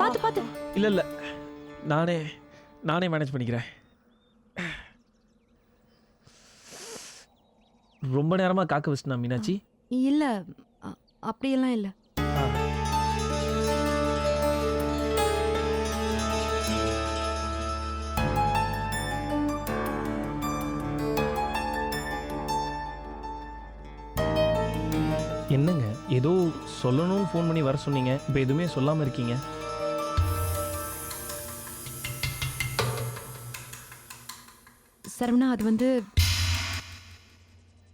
பாத்து பாத்து. இல்ல இல்ல, நானே மேனேஜ் பண்ணிக்கிறேன். ரொம்ப நேரமா காக்க வச்சுனா மீனாட்சி? இல்ல அப்படியெல்லாம் இல்ல. என்னங்க ஏதோ சொல்லணும்னு ஃபோன் பண்ணி வர சொன்னீங்க, இப்போ எதுவுமே சொல்லாம இருக்கீங்க? சரவணா, அது வந்து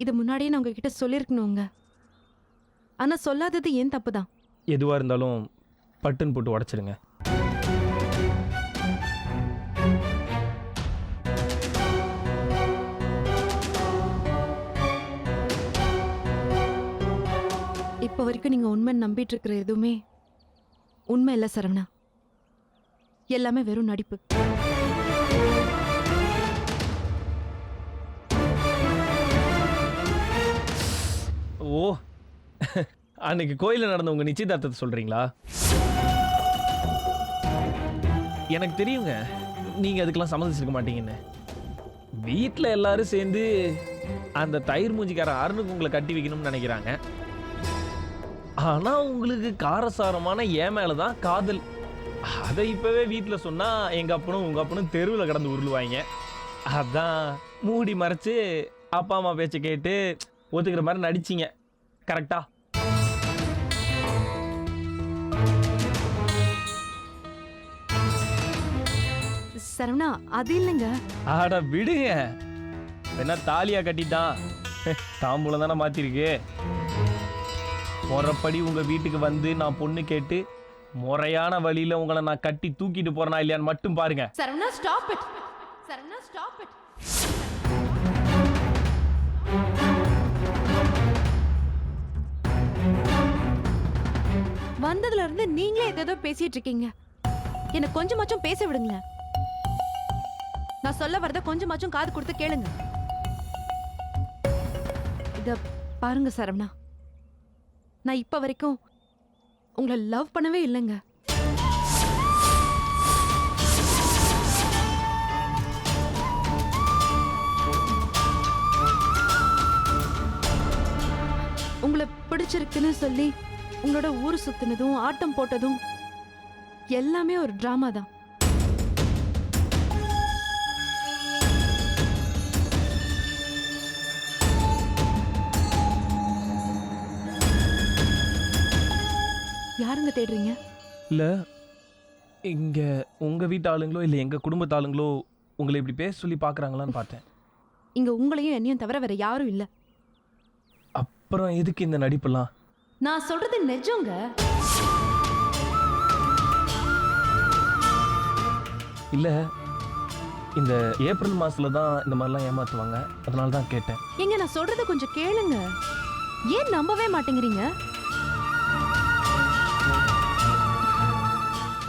இது முன்னாடியே நான் உங்ககிட்ட சொல்லியிருக்கணுங்க. ஆனா சொல்லாதது ஏன் தப்பு தான். எதுவாக இருந்தாலும் பட்டுன்னு போட்டு உடச்சிடுங்க. இப்போ வரைக்கும் நீங்க உண்மை நம்பிட்டு இருக்கிற எதுவுமே உண்மை இல்லை சரவணா. எல்லாமே வெறும் நடிப்பு. ஓ, அன்னைக்கு கோயிலில் நடந்த உங்க நிச்சயதார்த்தத்தை சொல்றீங்களா? எனக்கு தெரியுங்க நீங்க அதுக்கெல்லாம் சம்மதிச்சிருக்க மாட்டீங்கன்னு. வீட்டில் எல்லாரும் சேர்ந்து அந்த தயிர் மூஞ்சிக்கார அருணுக்கு உங்களை கட்டி வைக்கணும்னு நினைக்கிறாங்க. ஆனா உங்களுக்கு காரசாரமான ஏன் மேலதான் காதல். அதை இப்பவே வீட்டில் சொன்னா எங்க அப்பனும் உங்க அப்பனும் தெருவில் கடந்து உருளுவாங்க. அதான் மூடி மறைச்சு அப்பா அம்மா பேச்சை கேட்டு ஒத்துக்கிற மாதிரி நடிச்சிங்க. கரெக்டா? சரவணா, அது இல்லைங்க. ஆட விடுங்க, என்ன தாலியா கட்டிட்டான், தாம்பூலம் தானே மாத்திருக்கு. முறைப்படி உங்க வீட்டுக்கு வந்து நான் பொண்ணு கேட்டு முறையான வழியில உங்களை நான் கட்டி தூக்கிட்டு போறேனா இல்லையான்னு மட்டும் பாருங்க. Saravana, stop it. Saravana, stop it. வந்ததுல இருந்து நீங்களே ஏதோ பேசிட்டு இருக்கீங்க. எனக்கு கொஞ்சமாச்சும் பேச விடுங்க. நான் சொல்ல வரத கொஞ்சமாச்சும் காது கொடுத்து கேளுங்க. இத பாருங்க சரவணா, நான் இப்ப வரைக்கும் உங்களை லவ் பண்ணவே இல்லைங்க. உங்களை பிடிச்சிருக்குன்னு சொல்லி உங்களோட ஊர் சுத்தினதும் ஆட்டம் போட்டதும் எல்லாமே ஒரு டிராமா தான். யாருங்க தேடுறீங்க? இல்ல, இங்க உங்க வீட்டு ஆளுங்களோ இல்ல எங்க குடும்பத்து ஆளுங்களோ உங்களை இப்படி பேச சொல்லி பாக்குறாங்களான்னு பார்த்தேன். இங்க உங்களையும் என்னையும் தவிர வேற யாரும் இல்ல. அப்புறம் எதுக்கு இந்த நடிப்பெல்லாம்? நான் சொல்றது நிஜங்க. இல்ல, இந்த ஏப்ரல் மாசத்துல தான் இந்த மாதிரிலாம் ஏமாத்துவாங்க, அதனால தான் கேட்டேன். எங்க நான் சொல்றது கொஞ்சம் கேளுங்க. ஏன் நம்பவே மாட்டேங்கிறீங்க?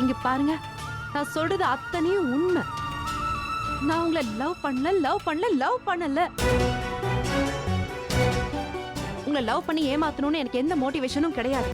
இங்க பாருங்க, நான் சொல்றது அத்தனையும் உண்மை. நான் உங்களை லவ் பண்ணல. உங்களை லவ் பண்ணி ஏமாத்தணும்னு எனக்கு எந்த மோட்டிவேஷனும் கிடையாது.